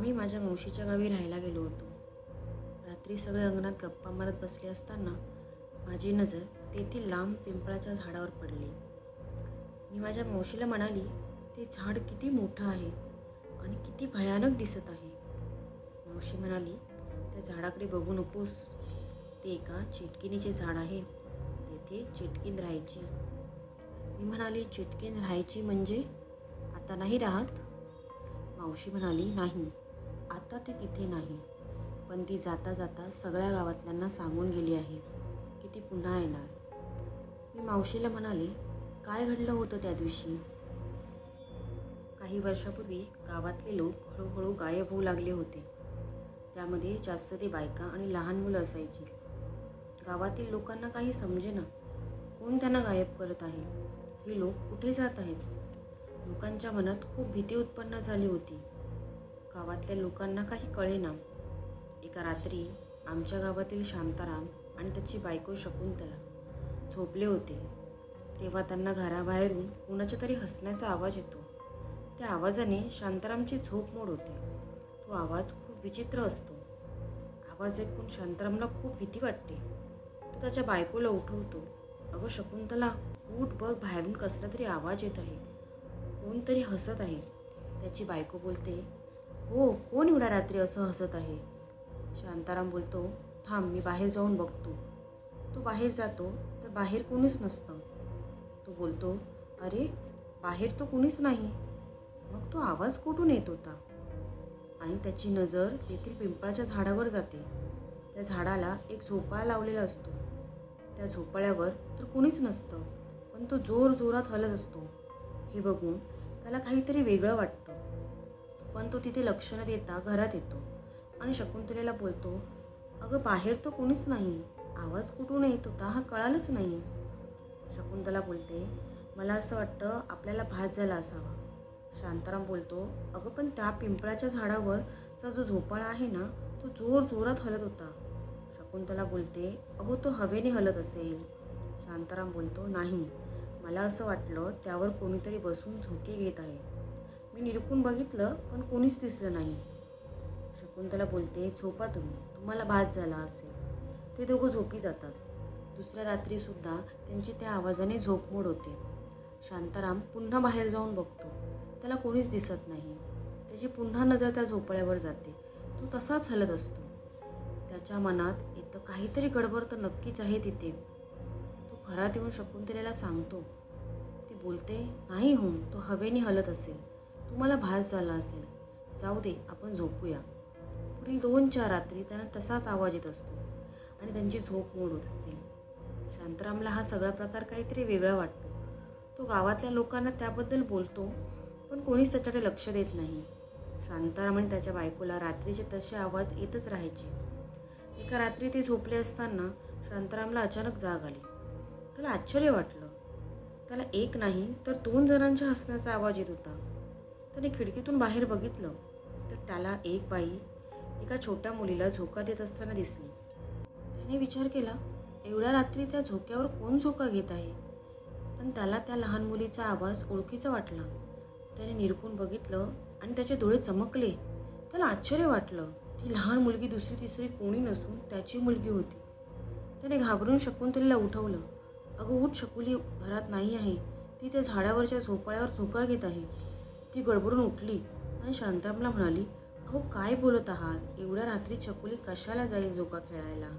आम्ही माझ्या मावशीच्या गावी राहायला गेलो होतो. रात्री सगळे अंगणात गप्पा मारत बसले असताना माझी नजर तेथील लांब पिंपळाच्या झाडावर पडली. मी माझ्या मावशीला म्हणाली, ते झाड किती मोठं आहे आणि किती भयानक दिसत आहे. मावशी म्हणाली, त्या झाडाकडे बघू नकोस, ते एका चिटकिनीचे झाड आहे, तेथे चिटकीन राहायची. मी म्हणाली, चिटकीन राहायची म्हणजे आता नाही राहत? मावशी म्हणाली, नाही, आता ते तिथे नाही, पण ती जाता जाता सगळ्या गावातल्यांना सांगून गेली आहे की ती पुन्हा येणार. मी मावशीला म्हणाले, काय घडलं होतं त्या दिवशी? काही वर्षापूर्वी गावातले लोक हळूहळू गायब होऊ लागले होते. त्यामध्ये जास्त ते बायका आणि लहान मुलं असायची. गावातील लोकांना काही समजेना, कोण त्यांना गायब करत आहे, ही लोक कुठे जात आहेत. लोकांच्या मनात खूप भीती उत्पन्न झाली होती. गावातल्या लोकांना काही कळेना. एका रात्री आमच्या गावातील शांताराम आणि त्याची बायको शकुंतला झोपले होते. तेव्हा त्यांना घराबाहेरून कोणाच्या तरी हसण्याचा आवाज येतो. त्या आवाजाने शांतारामची झोप मोड होते. तो आवाज खूप विचित्र असतो. आवाज ऐकून शांतारामला खूप भीती वाटते. तो त्याच्या बायकोला उठवतो, अगं शकुंतला, उठ बघ, बाहेरून कसला तरी आवाज येत आहे, कोणतरी हसत आहे. त्याची बायको बोलते, हो, कोण एवढ्या रात्री असं हसत आहे? शांताराम बोलतो, थांब, मी बाहेर जाऊन बघतो. तो बाहेर जातो तर बाहेर कोणीच नसतं. तो बोलतो, अरे, बाहेर तो कोणीच नाही. मग तो आवाज कुठून येत होता? आणि त्याची नजर तेथील पिंपळाच्या झाडावर जाते. त्या झाडाला एक झोपाळा लावलेला असतो. त्या झोपाळ्यावर तर कोणीच नसतं, पण तो जोरात हलत असतो. हे बघून त्याला काहीतरी वेगळं वाटतं. पण तो तिथे लक्ष न देता घरात येतो आणि शकुंतलेला बोलतो, अगं, बाहेर तर कोणीच नाही, आवाज कुठून येत होता हा कळालंच नाही. शकुंतला बोलते, मला असं वाटतं आपल्याला भास झाला असावा. शांताराम बोलतो, अगं, पण त्या पिंपळाच्या झाडावरचा जो झोपाळा आहे ना, तो जोरात हलत होता. शकुंतला बोलते, अहो, तो हवेने हलत असेल. शांताराम बोलतो, नाही, मला असं वाटलं त्यावर कोणीतरी बसून झोके घेत आहे. मी निरखून बघितलं पण कोणीच दिसलं नाही. शकुंतला बोलते, झोपा तुम्ही, तुम्हाला भास झाला असेल. ते दोघं झोपी जातात. दुसऱ्या रात्रीसुद्धा त्यांची त्या आवाजाने झोपमोड होते. शांताराम पुन्हा बाहेर जाऊन बघतो. त्याला कोणीच दिसत नाही. त्याची पुन्हा नजर त्या झोपाळ्यावर जाते. तो तसाच हलत असतो. त्याच्या मनात येतं, काहीतरी गडबड तर नक्कीच आहे तिथे. तो घरात येऊन शकुंतलेला सांगतो. ती बोलते, नाही हो, तो हवेने हलत असेल, तुम्हाला भास झाला असेल, जाऊ दे, आपण झोपूया. पुढील 2-4 रात्री त्यांना तसाच आवाज येत असतो आणि त्यांची झोप मोड होत असते. शांतारामला हा सगळा प्रकार काहीतरी वेगळा वाटतो. तो गावातल्या लोकांना त्याबद्दल बोलतो, पण कोणीच त्याच्याकडे लक्ष देत नाही. शांताराम आणि त्याच्या बायकोला रात्रीचे तसे आवाज येतच राहायचे. एका रात्री ते झोपले असताना शांतारामला अचानक जाग आली. त्याला आश्चर्य वाटलं. त्याला एक नाही तर 2 जणांच्या हसण्याचा आवाज येत होता. त्याने खिडकीतून बाहेर बघितलं तर त्याला एक बाई एका छोट्या मुलीला झोका देत असताना दिसली. त्याने विचार केला, एवढ्या रात्री त्या झोक्यावर कोण झोका घेत आहे? पण त्याला त्या लहान मुलीचा आवाज ओळखीचा वाटला. त्याने निरखून बघितलं आणि त्याचे डोळे चमकले. त्याला आश्चर्य वाटलं. ती लहान मुलगी दुसरी तिसरी कोणी नसून त्याची मुलगी होती. त्याने घाबरून शकुंतलेला उठवलं. अगं, उठ शकुली, घरात नाही आहे, ती त्या झाडावरच्या झोपाळ्यावर झोका घेत आहे. ती गडबडून उठली आणि शांतारामला म्हणाली, अहो, काय बोलत आहात? एवढ्या रात्री चकुली कशाला जाईल झोका खेळायला?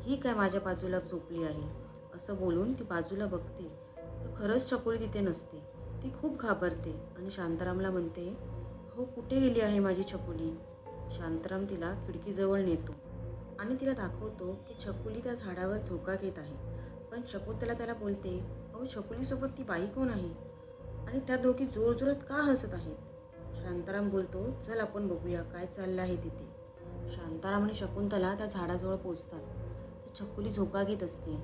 ही काय माझ्या बाजूला झोपली आहे? असं बोलून ती बाजूला बघते तर खरंच चकुली तिथे नसते. ती खूप घाबरते आणि शांतारामला म्हणते, हो, कुठे गेली आहे माझी चकुली? शांताराम तिला खिडकीजवळ नेतो आणि तिला दाखवतो की चकुली त्या झाडावर झोका घेत आहे. पण शकुंतला त्याला बोलते, अहो, चकुलीसोबत ती बाई कोण आहे आणि त्या दोघी जोरात का हसत आहेत? शांताराम बोलतो, चल आपण बघूया काय चाललं आहे तिथे. शांताराम आणि शकुंतला त्या झाडाजवळ पोचतात. तर चकुली झोका घेत असते,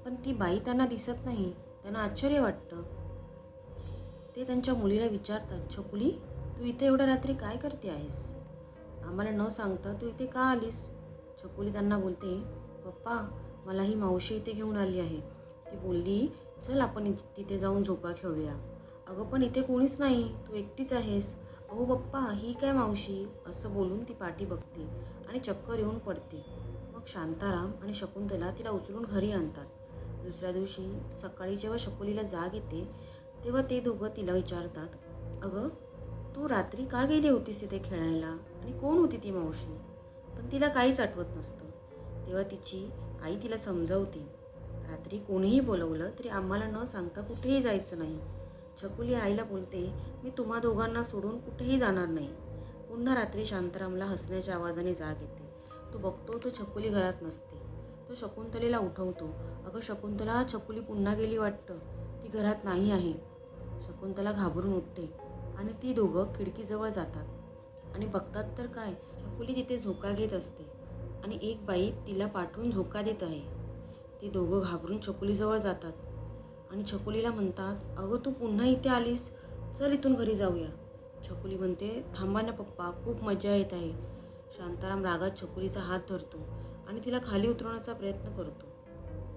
पण ती बाई त्यांना दिसत नाही. त्यांना आश्चर्य वाटतं. ते त्यांच्या मुलीला विचारतात, चकुली, तू इथे एवढ्या रात्री काय करते आहेस? आम्हाला न सांगता तू इथे का आलीस? चकुली त्यांना बोलते, पप्पा, मला ही मावशी इथे घेऊन आली आहे. ती बोलली, चल आपण तिथे जाऊन झोका खेळूया. अगं, पण इथे कोणीच नाही, तू एकटीच आहेस, अहो पप्पा, ही काय मावशी, असं बोलून ती पाठी बघते आणि चक्कर येऊन पडते. मग शांताराम आणि शकुंतला तिला उचलून घरी आणतात. दुसऱ्या दिवशी सकाळी जेव्हा शकुलीला जाग येते तेव्हा ते दोघं तिला विचारतात, अगं तू रात्री का गेली होतीस इथे खेळायला आणि कोण होती ती मावशी? पण तिला काहीच आठवत नसतं. तेव्हा तिची आई तिला समजावते, रात्री कोणीही बोलवलं तरी आम्हाला न सांगता कुठेही जायचं नाही. छकुली आईला बोलते, मी तुम्हा दोघांना सोडून कुठेही जाणार नाही. पुन्हा रात्री शांतारामला हसण्याच्या आवाजाने जाग येते. तो बघतो तो छकुली घरात नसते. तो शकुंतलेला उठवतो, अगं शकुंतला, छकुली पुन्हा गेली वाटतं, ती घरात नाही आहे. शकुंतला घाबरून उठते आणि ती दोघं खिडकीजवळ जातात आणि बघतात तर काय, छकुली तिथे झोका घेत असते आणि एक बाई तिला पाठवून झोका देत आहे. ते दोघं घाबरून छकुलीजवळ जातात आणि छकुलीला म्हणतात, अगं तू पुन्हा इथे आलीस, चल इथून घरी जाऊया. छकुली म्हणते, थांबा ना पप्पा, खूप मजा येत आहे. शांताराम रागात छकुलीचा हात धरतो आणि तिला खाली उतरवण्याचा प्रयत्न करतो.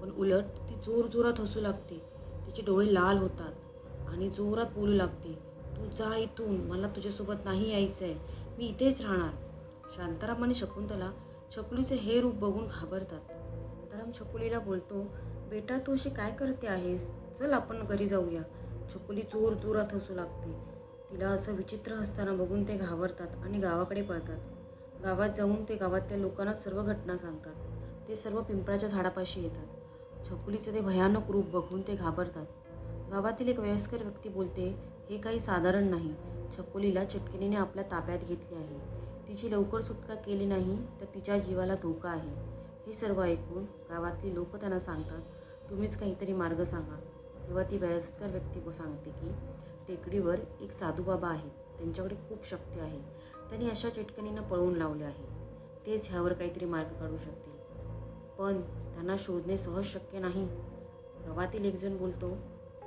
पण उलट ती जोरजोरात हसू लागते. तिचे डोळे लाल होतात आणि जोरात बोलू लागते, तू जा इथून, मला तुझ्यासोबत नाही यायचं आहे, मी इथेच राहणार. शांताराम आणि शकुंतला छकुलीचे हे रूप बघून घाबरतात. शांताराम छकुलीला बोलतो, बेटा तू अशी काय करते आहेस, चल आपण घरी जाऊया. छकुली जोर जोरात हसू लागते. तिला असं विचित्र हसताना बघून ते घाबरतात आणि गावाकडे पळतात. गावात जाऊन ते गावातल्या लोकांना सर्व घटना सांगतात. ते सर्व पिंपळाच्या झाडापाशी येतात. छकुलीचे ते भयानक रूप बघून ते घाबरतात. गावातील एक वयस्कर व्यक्ती बोलते, हे काही साधारण नाही. छकुलीला चिटकिनीने आपल्या ताब्यात घेतले आहे. तिची लवकर सुटका केली नाही तर तिच्या जीवाला धोका आहे. हे सर्व ऐकून गावातली लोक त्यांना सांगतात, तुम्हीच काहीतरी मार्ग सांगा. तेव्हा ती वयस्कर व्यक्ती सांगते की टेकडीवर एक साधूबाबा आहेत, त्यांच्याकडे खूप शक्ती आहे. त्यांनी अशा चिटकणींना पळवून लावले आहे. तेच ह्यावर काहीतरी मार्ग काढू शकतील, पण त्यांना शोधणे सहज शक्य नाही. गावातील एकजण बोलतो,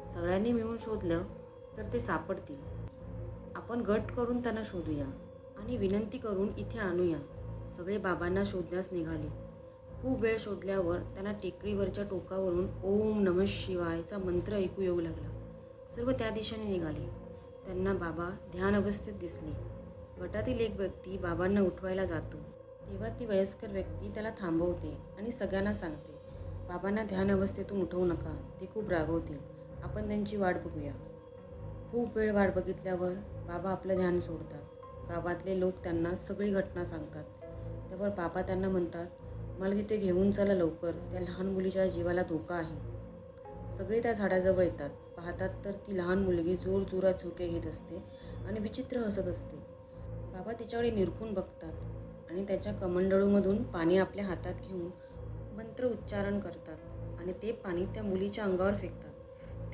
सगळ्यांनी मिळून शोधलं तर ते सापडतील. आपण गट करून त्यांना शोधूया आणि विनंती करून इथे आणूया. सगळे बाबांना शोधण्यास निघाले. खूप वेळ शोधल्यावर त्यांना टेकडीवरच्या टोकावरून ओम नमः शिवायचा मंत्र ऐकू येऊ लागला. सर्व त्या दिशेने निघाले. त्यांना बाबा ध्यान अवस्थेत दिसले. गटातील एक व्यक्ती बाबांना उठवायला जातो तेव्हा ती वयस्कर व्यक्ती त्याला थांबवते आणि सगळ्यांना सांगते, बाबांना ध्यान अवस्थेतून उठवू नका, ते खूप रागवतील. आपण त्यांची वाट बघूया. खूप वेळ वाट बघितल्यावर बाबा आपलं ध्यान सोडतात. गावातले लोक त्यांना सगळी घटना सांगतात. त्यावर बाबा त्यांना म्हणतात, मला तिथे घेऊन चला लवकर, त्या लहान मुलीच्या जीवाला धोका आहे. सगळे त्या झाडाजवळ येतात. पाहतात तर ती लहान मुलगी जोरजोरात झोके घेत असते आणि विचित्र हसत असते. बाबा तिच्याकडे निरखून बघतात आणि त्याच्या कमंडळूमधून पाणी आपल्या हातात घेऊन मंत्र उच्चारण करतात आणि ते पाणी त्या मुलीच्या अंगावर फेकतात.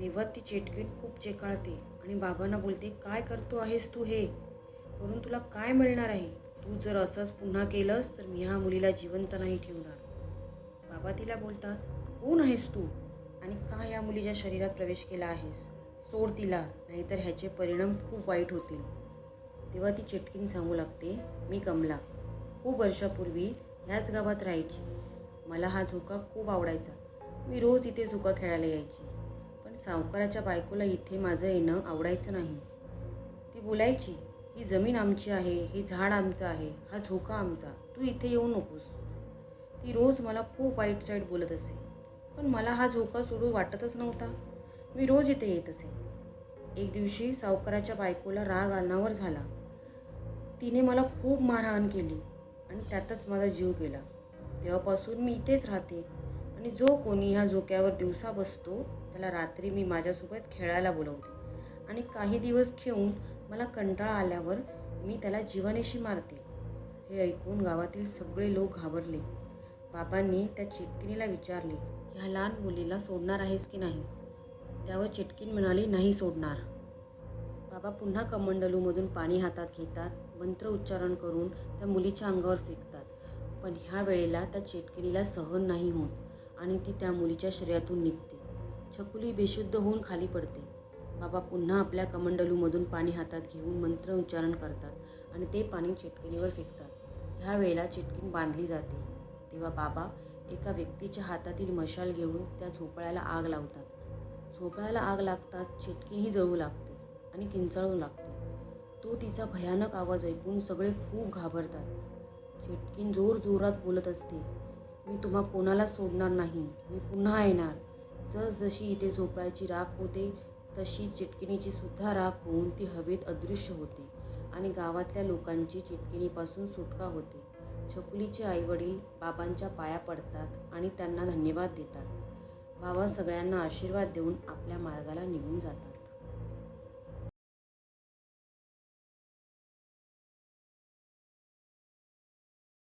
तेव्हा ती चेटकीण खूप चेकाळते आणि बाबांना बोलते, काय करतो आहेस तू, हे करून तुला काय मिळणार आहे? तू जर असंच पुन्हा केलंस तर मी ह्या मुलीला जिवंत नाही ठेवणार. बाबा तिला बोलतात, कोण आहेस तू आणि का या मुलीच्या शरीरात प्रवेश केला आहेस? सोड तिला, नाहीतर ह्याचे परिणाम खूप वाईट होतील. तेव्हा ती चिटकीन सांगू लागते, मी कमला, खूप वर्षापूर्वी ह्याच गावात राहायची. मला हा झोका खूप आवडायचा. मी रोज इथे झोका खेळायला यायची. पण सावकाराच्या बायकोला इथे माझं येणं आवडायचं नाही. ती बोलायची, ही जमीन आमची आहे, हे झाड आमचं आहे, हा झोका आमचा, तू इथे येऊ नकोस. ती रोज मला खूप वाईट साईड बोलत असे, पण मला हा झोका सोडू वाटतच नव्हता. मी रोज इथे येत असे. एक दिवशी सावकाराच्या बायकोला राग अनावर झाला. तिने मला खूप मारहाण केली आणि त्यातच माझा जीव गेला. तेव्हापासून मी इथेच राहते आणि जो कोणी ह्या झोक्यावर दिवसा बसतो त्याला रात्री मी माझ्यासोबत खेळायला बोलवते आणि काही दिवस खेळून मला कंटाळा आल्यावर मी त्याला जीवानेशी मारते. हे ऐकून गावातील सगळे लोक घाबरले. बाबांनी त्या चिटकिनीला विचारले, ह्या लहान मुलीला सोडणार आहेस की नाही? त्यावर चिटकीन म्हणाली, नाही सोडणार. बाबा पुन्हा कमंडलूमधून पाणी हातात घेतात, मंत्र उच्चारण करून त्या मुलीच्या अंगावर फेकतात. पण ह्या वेळेला त्या चिटकिनीला सहन नाही होत आणि ती त्या मुलीच्या शरीरातून निघते. छकुली बेशुद्ध होऊन खाली पडते. बाबा पुन्हा आपल्या कमंडलूमधून पाणी हातात घेऊन मंत्र उच्चारण करतात आणि ते पाणी चिटकिनीवर फेकतात. ह्या वेळेला चिटकीन बांधली जाते. तेव्हा बाबा एका व्यक्तीच्या हातातील मशाल घेऊन त्या झोपळ्याला आग लावतात. झोपळ्याला आग लागतात चिटकीनही जळू लागते आणि किंचाळू लागते. तो तिचा भयानक आवाज ऐकून सगळे खूप घाबरतात. चिटकीण जोरजोरात बोलत असते, मी तुम्हा कोणाला सोडणार नाही, मी पुन्हा येणार. जसजशी इथे झोपळ्याची राख होते तशी चिटकिणीची सुद्धा राख होऊन ती हवेत अदृश्य होते आणि गावातल्या लोकांची चिटकिणीपासून सुटका होते. छकुलीचे आईवडील बाबांच्या पाया पडतात आणि त्यांना धन्यवाद देतात. बाबा सगळ्यांना आशीर्वाद देऊन आपल्या मार्गाला निघून जातात.